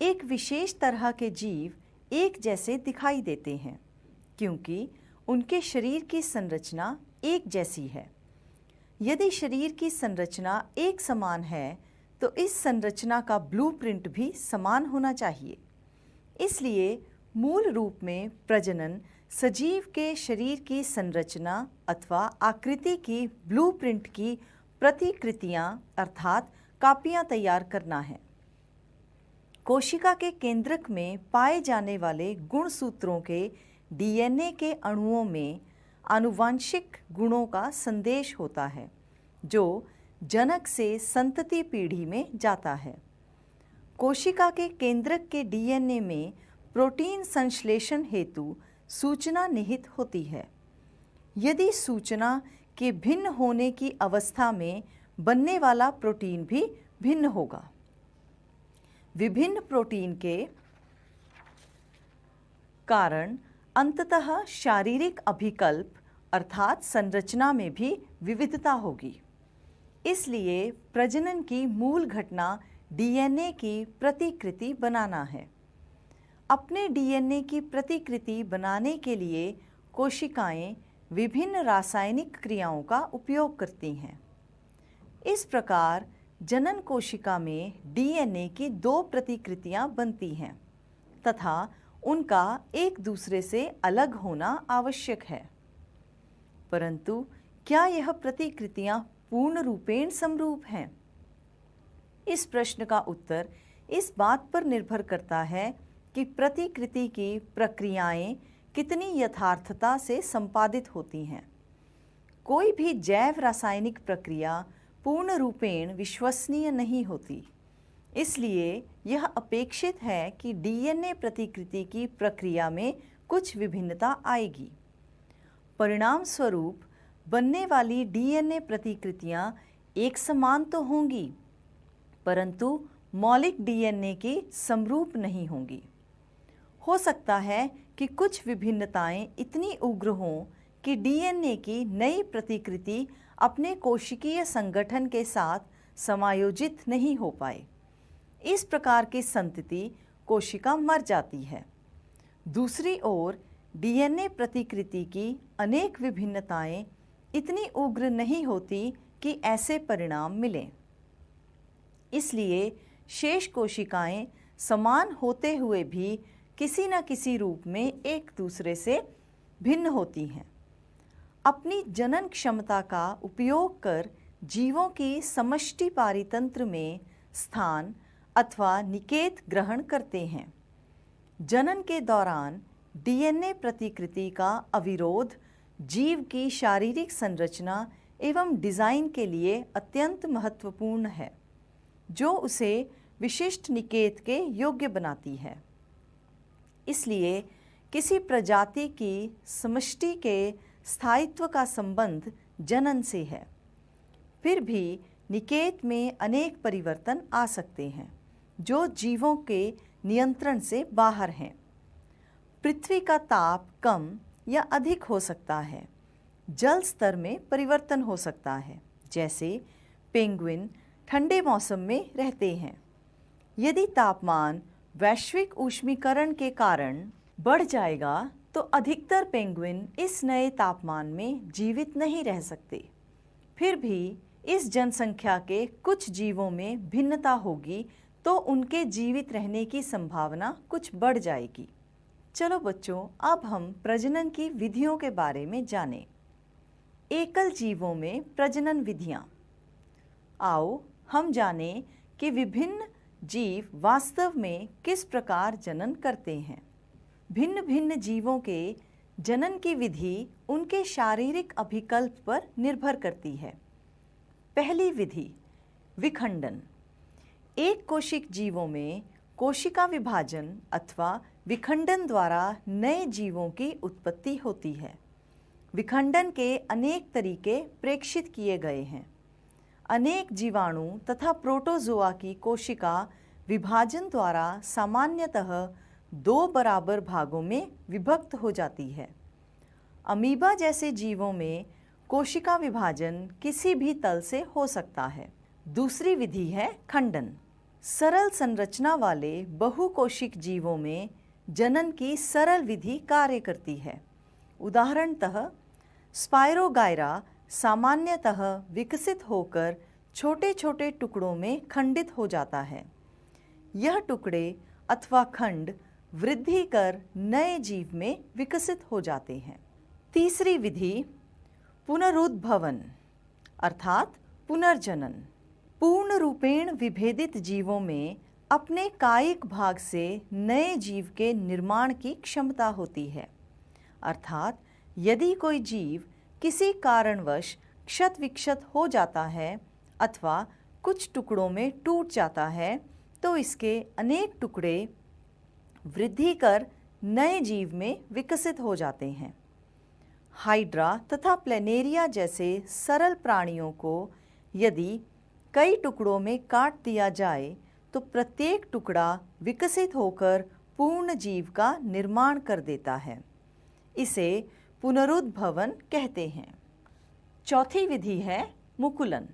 एक विशेष तरह के जीव एक जैसे दिखाई देते हैं क्योंकि उनके शरीर की संरचना एक जैसी है। यदि शरीर की संरचना एक समान है तो इस संरचना का ब्लूप्रिंट भी समान होना चाहिए। इसलिए मूल रूप में प्रजनन सजीव के शरीर की संरचना अथवा आकृति की ब्लूप्रिंट की प्रतिकृतियां अर्थात कॉपियां तैयार करना है। कोशिका के केंद्रक में पाए जाने वाले गुणसूत्रों के डीएनए के अणुओं में आनुवांशिक गुणों का संदेश होता है जो जनक से संतति पीढ़ी में जाता है। कोशिका के केंद्रक के डीएनए में प्रोटीन संश्लेषण हेतु सूचना निहित होती है। यदि सूचना के भिन्न होने की अवस्था में बनने वाला प्रोटीन भी भिन्न होगा। विभिन्न प्रोटीन के कारण अंततः शारीरिक अभिकल्प अर्थात संरचना में भी विविधता होगी। इसलिए प्रजनन की मूल घटना डीएनए की प्रतिकृति बनाना है। अपने डीएनए की प्रतिकृति बनाने के लिए कोशिकाएं विभिन्न रासायनिक क्रियाओं का उपयोग करती हैं। इस प्रकार जनन कोशिका में डीएनए की दो प्रतिकृतियां बनती हैं तथा उनका एक दूसरे से अलग होना आवश्यक है। परंतु क्या यह प्रतिकृतियां पूर्ण रूपेण समरूप हैं? इस प्रश्न का उत्तर इस बात पर निर्भर करता है कि प्रतिकृति की प्रक्रियाएं कितनी यथार्थता से संपादित होती हैं। कोई भी जैव रासायनिक प्रक्रिया पूर्ण रूपेण विश्वसनीय नहीं होती। इसलिए यह अपेक्षित है कि डीएनए प्रतिकृति की प्रक्रिया में कुछ विभिन्नता आएगी। परिणाम स्वरूप बनने वाली डीएनए प्रतिकृतियां एक समान तो होंगी परंतु मौलिक डीएनए की समरूप नहीं होंगी। हो सकता है कि कुछ विभिन्नताएं इतनी उग्र हों कि डीएनए की नई प्रतिकृति अपने कोशिकीय संगठन के साथ समायोजित नहीं हो पाए। इस प्रकार की संतति कोशिका मर जाती है। दूसरी ओर डीएनए प्रतिकृति की अनेक विभिन्नताएं इतनी उग्र नहीं होती कि ऐसे परिणाम मिलें। इसलिए शेष कोशिकाएं समान होते हुए भी किसी न किसी रूप में एक दूसरे से भिन्न होती हैं। अपनी जनन क्षमता का उपयोग कर जीवों की समष्टि पारितंत्र में स्थान अथवा निकेत ग्रहण करते हैं। जनन के दौरान डीएनए प्रतिकृति का अविरोध जीव की शारीरिक संरचना एवं डिज़ाइन के लिए अत्यंत महत्वपूर्ण है, जो उसे विशिष्ट निकेत के योग्य बनाती है। इसलिए किसी प्रजाति की समष्टि के स्थायित्व का संबंध जनन से है। फिर भी निकेत में अनेक परिवर्तन आ सकते हैं जो जीवों के नियंत्रण से बाहर हैं। पृथ्वी का ताप कम या अधिक हो सकता है। जल स्तर में परिवर्तन हो सकता है, जैसे पेंगुइन ठंडे मौसम में रहते हैं। यदि तापमान वैश्विक ऊष्मीकरण के कारण बढ़ जाएगा तो अधिकतर पेंगुइन इस नए तापमान में जीवित नहीं रह सकते। फिर भी इस जनसंख्या के कुछ जीवों में भिन्नता होगी तो उनके जीवित रहने की संभावना कुछ बढ़ जाएगी। चलो बच्चों, अब हम प्रजनन की विधियों के बारे में जानें। एकल जीवों में प्रजनन विधियां। आओ हम जानें कि विभिन्न जीव वास्तव में किस प्रकार जनन करते हैं। भिन्न भिन्न जीवों के जनन की विधि उनके शारीरिक अभिकल्प पर निर्भर करती है। पहली विधि विखंडन। एक कोशिक जीवों में कोशिका विभाजन अथवा विखंडन द्वारा नए जीवों की उत्पत्ति होती है। विखंडन के अनेक तरीके प्रेक्षित किए गए हैं। अनेक जीवाणु तथा प्रोटोजोआ की कोशिका विभाजन द्वारा सामान्यतः दो बराबर भागों में विभक्त हो जाती है। अमीबा जैसे जीवों में कोशिका विभाजन किसी भी तल से हो सकता है। दूसरी विधि है खंडन। सरल संरचना वाले बहुकोशिक जीवों में जनन की सरल विधि कार्य करती है। उदाहरणतः स्पायरोगायरा सामान्यतः विकसित होकर छोटे छोटे टुकड़ों में खंडित हो जाता है। यह टुकड़े अथवा खंड वृद्धि कर नए जीव में विकसित हो जाते हैं। तीसरी विधि पुनरुद्भवन अर्थात पुनर्जनन। पूर्ण रूपेण विभेदित जीवों में अपने कायिक भाग से नए जीव के निर्माण की क्षमता होती है। अर्थात यदि कोई जीव किसी कारणवश क्षत विक्षत हो जाता है अथवा कुछ टुकड़ों में टूट जाता है तो इसके अनेक टुकड़े वृद्धि कर नए जीव में विकसित हो जाते हैं। हाइड्रा तथा प्लेनेरिया जैसे सरल प्राणियों को यदि कई टुकड़ों में काट दिया जाए तो प्रत्येक टुकड़ा विकसित होकर पूर्ण जीव का निर्माण कर देता है। इसे पुनरुद्भवन कहते हैं। चौथी विधि है मुकुलन।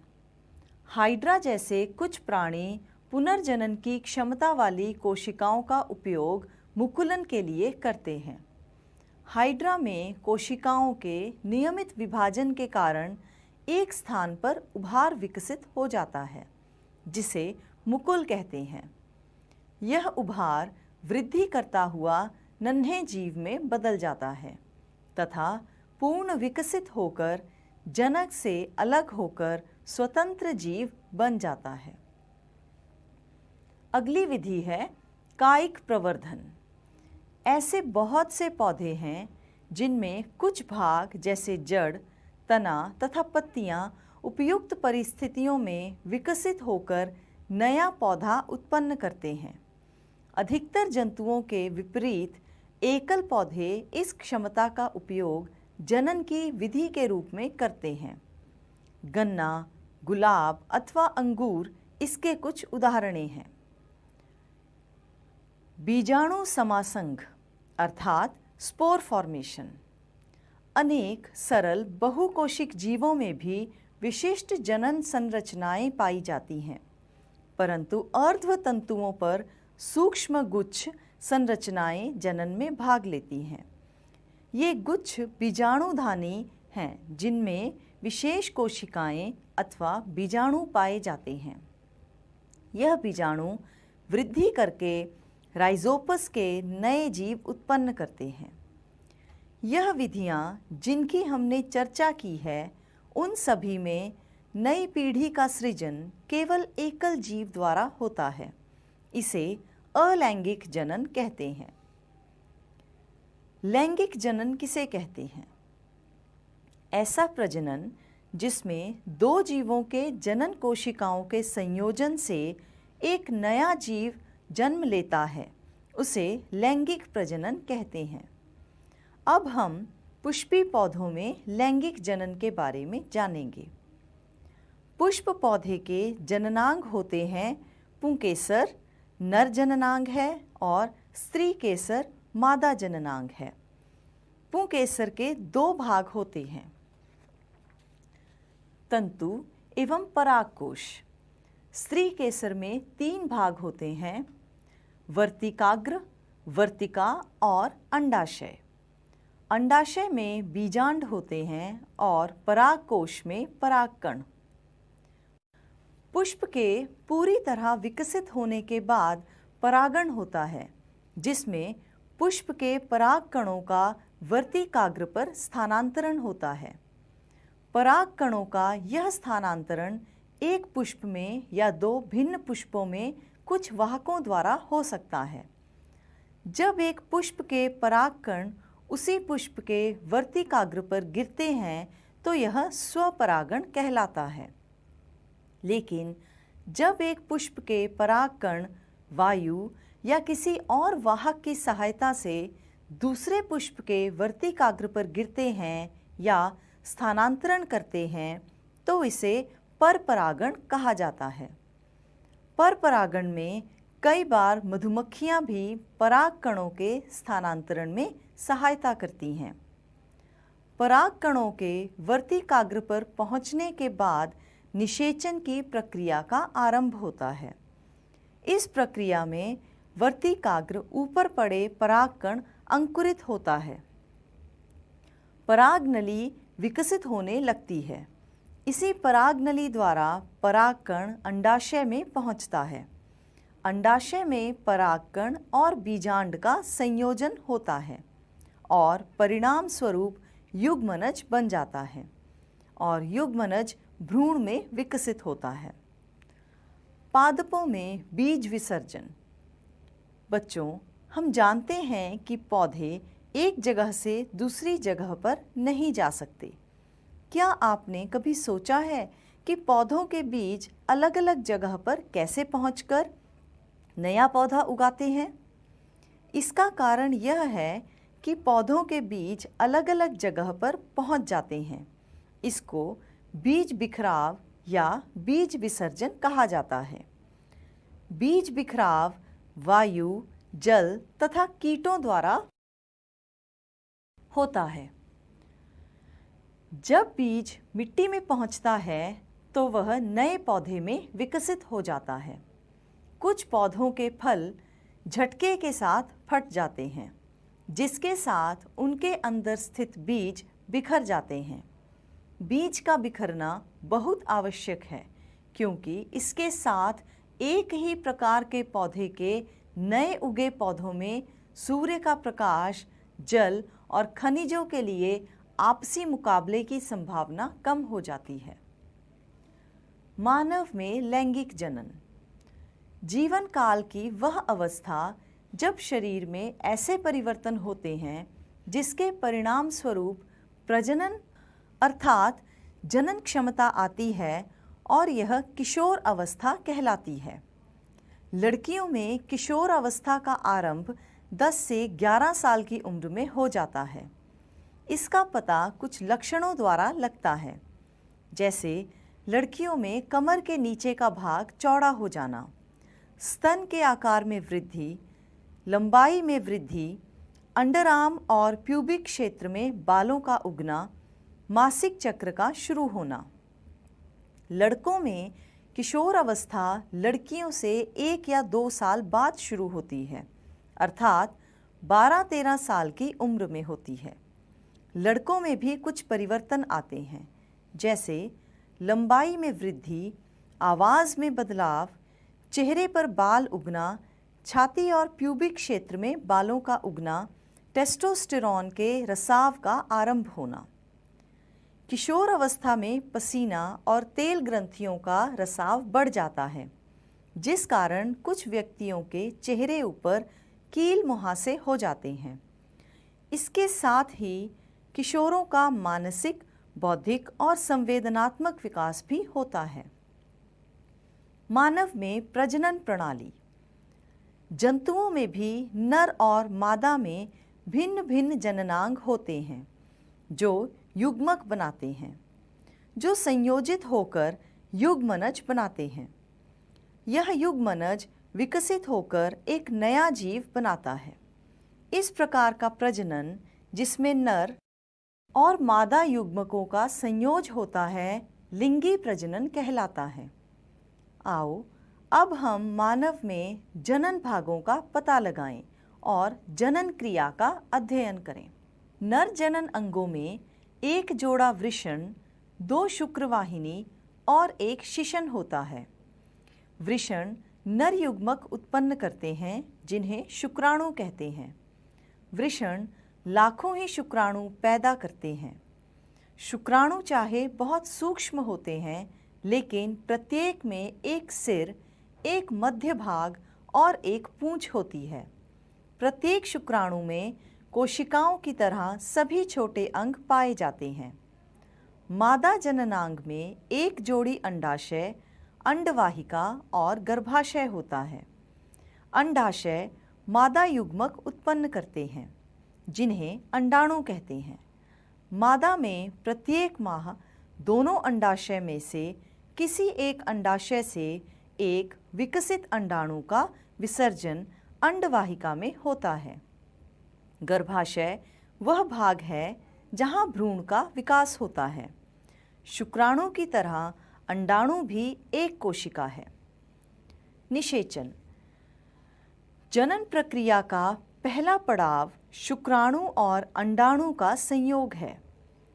हाइड्रा जैसे कुछ प्राणी पुनर्जनन की क्षमता वाली कोशिकाओं का उपयोग मुकुलन के लिए करते हैं। हाइड्रा में कोशिकाओं के नियमित विभाजन के कारण एक स्थान पर उभार विकसित हो जाता है जिसे मुकुल कहते हैं। यह उभार वृद्धि करता हुआ नन्हे जीव में बदल जाता है तथा पूर्ण विकसित होकर जनक से अलग होकर स्वतंत्र जीव बन जाता है। अगली विधि है कायिक प्रवर्धन। ऐसे बहुत से पौधे हैं जिनमें कुछ भाग जैसे जड़, तना तथा पत्तियां उपयुक्त परिस्थितियों में विकसित होकर नया पौधा उत्पन्न करते हैं। अधिकतर जंतुओं के विपरीत एकल पौधे इस क्षमता का उपयोग जनन की विधि के रूप में करते हैं। गन्ना, गुलाब अथवा अंगूर इसके कुछ उदाहरणें हैं। बीजाणु समासंघ अर्थात स्पोर फॉर्मेशन। अनेक सरल बहुकोशिक जीवों में भी विशिष्ट जनन संरचनाएं पाई जाती हैं, परंतु अर्धतंतुओं पर सूक्ष्म गुच्छ संरचनाएं जनन में भाग लेती हैं। ये गुच्छ बीजाणुधानी हैं जिनमें विशेष कोशिकाएं अथवा बीजाणु पाए जाते हैं। यह बीजाणु वृद्धि करके राइजोपस के नए जीव उत्पन्न करते हैं। यह विधियां जिनकी हमने चर्चा की है उन सभी में नई पीढ़ी का सृजन केवल एकल जीव द्वारा होता है। इसे अलैंगिक जनन कहते हैं। लैंगिक जनन किसे कहते हैं? ऐसा प्रजनन जिसमें दो जीवों के जनन कोशिकाओं के संयोजन से एक नया जीव जन्म लेता है, उसे लैंगिक प्रजनन कहते हैं। अब हम पुष्पी पौधों में लैंगिक जनन के बारे में जानेंगे। पुष्प पौधे के जननांग होते हैं पुंकेसर नर जननांग है और स्त्री केसर मादा जननांग है। पुंकेसर के दो भाग होते हैं, तंतु एवं परागकोश। स्त्री केसर में 3 भाग होते हैं, वर्तिकाग्र, वर्तिका और अंडाशय। अंडाशय में बीजांड होते हैं और परागकोश में परागकण। पुष्प के पूरी तरह विकसित होने के बाद परागण होता है, जिसमें पुष्प के परागकणों का वर्तिकाग्र पर स्थानांतरण होता है। परागकणों का यह स्थानांतरण एक पुष्प में या 2 भिन्न पुष्पों में कुछ वाहकों द्वारा हो सकता है। जब एक पुष्प के परागकण उसी पुष्प के वर्तिकाग्र पर गिरते हैं तो यह स्वपरागण कहलाता है। लेकिन जब एक पुष्प के परागकण वायु या किसी और वाहक की सहायता से दूसरे पुष्प के वर्तिकाग्र पर गिरते हैं या स्थानांतरण करते हैं तो इसे परपरागण कहा जाता है। परपरागण में कई बार मधुमक्खियां भी परागकणों के स्थानांतरण में सहायता करती हैं। परागकणों के वर्तिकाग्र पर पहुंचने के बाद निषेचन की प्रक्रिया का आरंभ होता है। इस प्रक्रिया में वर्तिकाग्र ऊपर पड़े परागकण अंकुरित होता है। परागनली विकसित होने लगती है। इसी परागनली द्वारा परागकण अंडाशय में पहुंचता है। अंडाशय में परागकण और बीजांड का संयोजन होता है और परिणाम स्वरूप युग्मनज बन जाता है और युग्मनज भ्रूण में विकसित होता है। पादपों में बीज विसर्जन। बच्चों, हम जानते हैं कि पौधे एक जगह से दूसरी जगह पर नहीं जा सकते। क्या आपने कभी सोचा है कि पौधों के बीज अलग अलग जगह पर कैसे पहुंचकर नया पौधा उगाते हैं? इसका कारण यह है कि पौधों के बीज अलग अलग जगह पर पहुंच जाते हैं। इसको बीज बिखराव या बीज विसर्जन कहा जाता है। बीज बिखराव वायु, जल तथा कीटों द्वारा होता है। जब बीज मिट्टी में पहुंचता है तो वह नए पौधे में विकसित हो जाता है। कुछ पौधों के फल झटके के साथ फट जाते हैं, जिसके साथ उनके अंदर स्थित बीज बिखर जाते हैं। बीज का बिखरना बहुत आवश्यक है, क्योंकि इसके साथ एक ही प्रकार के पौधे के नए उगे पौधों में सूर्य का प्रकाश, जल और खनिजों के लिए आपसी मुकाबले की संभावना कम हो जाती है। मानव में लैंगिक जनन। जीवन काल की वह अवस्था जब शरीर में ऐसे परिवर्तन होते हैं जिसके परिणाम स्वरूप प्रजनन अर्थात जनन क्षमता आती है और यह किशोर अवस्था कहलाती है। लड़कियों में किशोर अवस्था का आरंभ 10 से 11 साल की उम्र में हो जाता है। इसका पता कुछ लक्षणों द्वारा लगता है, जैसे लड़कियों में कमर के नीचे का भाग चौड़ा हो जाना, स्तन के आकार में वृद्धि, लंबाई में वृद्धि, अंडरआर्म और प्यूबिक क्षेत्र में बालों का उगना, मासिक चक्र का शुरू होना। लड़कों में किशोर अवस्था लड़कियों से 1 या 2 साल बाद शुरू होती है, अर्थात 12-13 साल की उम्र में होती है। लड़कों में भी कुछ परिवर्तन आते हैं, जैसे लंबाई में वृद्धि, आवाज़ में बदलाव, चेहरे पर बाल उगना, छाती और प्यूबिक क्षेत्र में बालों का उगना, टेस्टोस्टेरॉन के रसाव का आरंभ होना। किशोर अवस्था में पसीना और तेल ग्रंथियों का रसाव बढ़ जाता है, जिस कारण कुछ व्यक्तियों के चेहरे ऊपर कील मुहासे हो जाते हैं। इसके साथ ही किशोरों का मानसिक, बौद्धिक और संवेदनात्मक विकास भी होता है। मानव में प्रजनन प्रणाली। जंतुओं में भी नर और मादा में भिन्न भिन्न जननांग होते हैं जो युग्मक बनाते हैं, जो संयोजित होकर युग्मनज बनाते हैं। यह युग्मनज विकसित होकर एक नया जीव बनाता है। इस प्रकार का प्रजनन, जिसमें नर और मादा युग्मकों का संयोज होता है, लिंगी प्रजनन कहलाता है। आओ अब हम मानव में जनन भागों का पता लगाएं और जनन क्रिया का अध्ययन करें। नर जनन अंगों में एक जोड़ा वृषण, 2 शुक्रवाहिनी और एक शिशन होता है। वृषण नर युग्मक उत्पन्न करते हैं, जिन्हें शुक्राणु कहते हैं। वृषण लाखों ही शुक्राणु पैदा करते हैं। शुक्राणु चाहे बहुत सूक्ष्म होते हैं, लेकिन प्रत्येक में एक सिर, एक मध्य भाग और एक पूंछ होती है। प्रत्येक शुक्राणु में कोशिकाओं की तरह सभी छोटे अंग पाए जाते हैं। मादा जननांग में एक जोड़ी अंडाशय, अंडवाहिका और गर्भाशय होता है। अंडाशय मादा युग्मक उत्पन्न करते हैं, जिन्हें अंडाणु कहते हैं। मादा में प्रत्येक माह दोनों अंडाशय में से किसी एक अंडाशय से एक विकसित अंडाणु का विसर्जन अंडवाहिका में होता है। गर्भाशय वह भाग है जहाँ भ्रूण का विकास होता है। शुक्राणु की तरह अंडाणु भी एक कोशिका है। निषेचन। जनन प्रक्रिया का पहला पड़ाव शुक्राणु और अंडाणु का संयोग है।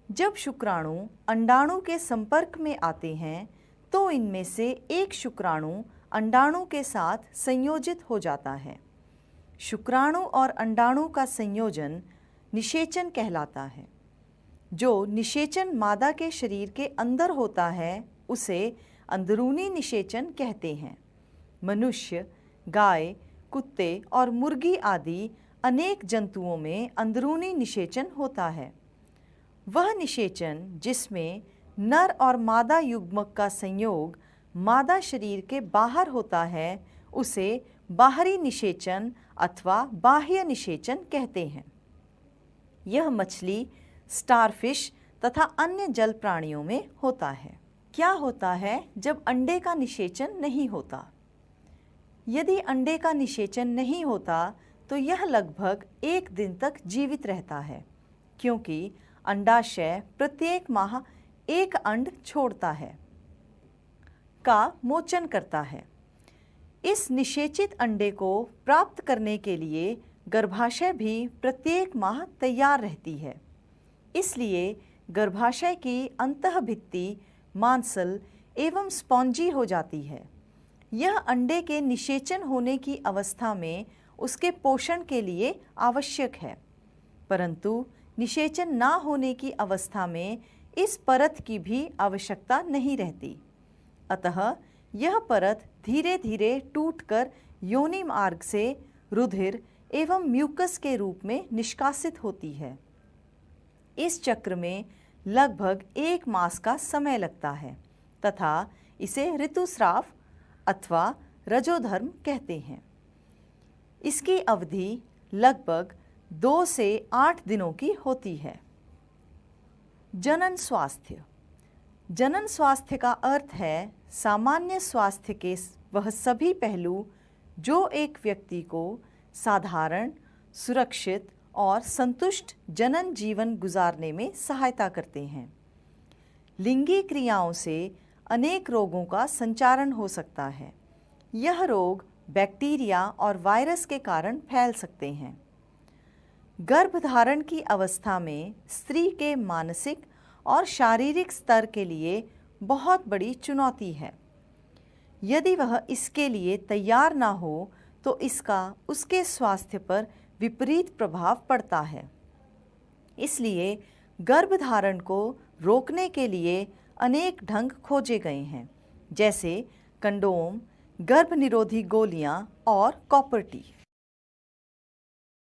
जब शुक्राणु अंडाणु के संपर्क में आते हैं तो इनमें से एक शुक्राणु अंडाणु के साथ संयोजित हो जाता है। शुक्राणु और अंडाणु का संयोजन निषेचन कहलाता है। जो निषेचन मादा के शरीर के अंदर होता है उसे अंदरूनी निषेचन कहते हैं। मनुष्य, गाय, कुत्ते और मुर्गी आदि अनेक जंतुओं में अंदरूनी निषेचन होता है। वह निषेचन जिसमें नर और मादा युग्मक का संयोग मादा शरीर के बाहर होता है उसे बाहरी निषेचन अथवा बाह्य निषेचन कहते हैं। यह मछली, स्टारफिश तथा अन्य जल प्राणियों में होता है। क्या होता है जब अंडे का निषेचन नहीं होता? यदि अंडे का निषेचन नहीं होता तो यह लगभग 1 दिन तक जीवित रहता है, क्योंकि अंडाशय प्रत्येक माह एक अंड छोड़ता है का मोचन करता है। इस निषेचित अंडे को प्राप्त करने के लिए गर्भाशय भी प्रत्येक माह तैयार रहती है। इसलिए गर्भाशय की अंतःभित्ति मांसल एवं स्पॉन्जी हो जाती है। यह अंडे के निषेचन होने की अवस्था में उसके पोषण के लिए आवश्यक है, परंतु निषेचन ना होने की अवस्था में इस परत की भी आवश्यकता नहीं रहती। अतः यह परत धीरे धीरे टूटकर योनि मार्ग से रुधिर एवं म्यूकस के रूप में निष्कासित होती है। इस चक्र में लगभग 1 मास का समय लगता है तथा इसे ऋतुस्राव अथवा रजोधर्म कहते हैं। इसकी अवधि लगभग 2 से 8 दिनों की होती है। जनन स्वास्थ्य। जनन स्वास्थ्य का अर्थ है सामान्य स्वास्थ्य के वह सभी पहलू जो एक व्यक्ति को साधारण, सुरक्षित और संतुष्ट जनन जीवन गुजारने में सहायता करते हैं। लिंगी क्रियाओं से अनेक रोगों का संचारण हो सकता है। यह रोग बैक्टीरिया और वायरस के कारण फैल सकते हैं। गर्भधारण की अवस्था में स्त्री के मानसिक और शारीरिक स्तर के लिए बहुत बड़ी चुनौती है। यदि वह इसके लिए तैयार ना हो तो इसका उसके स्वास्थ्य पर विपरीत प्रभाव पड़ता है। इसलिए गर्भधारण को रोकने के लिए अनेक ढंग खोजे गए हैं, जैसे कंडोम, गर्भ निरोधी गोलियां और कॉपर टी।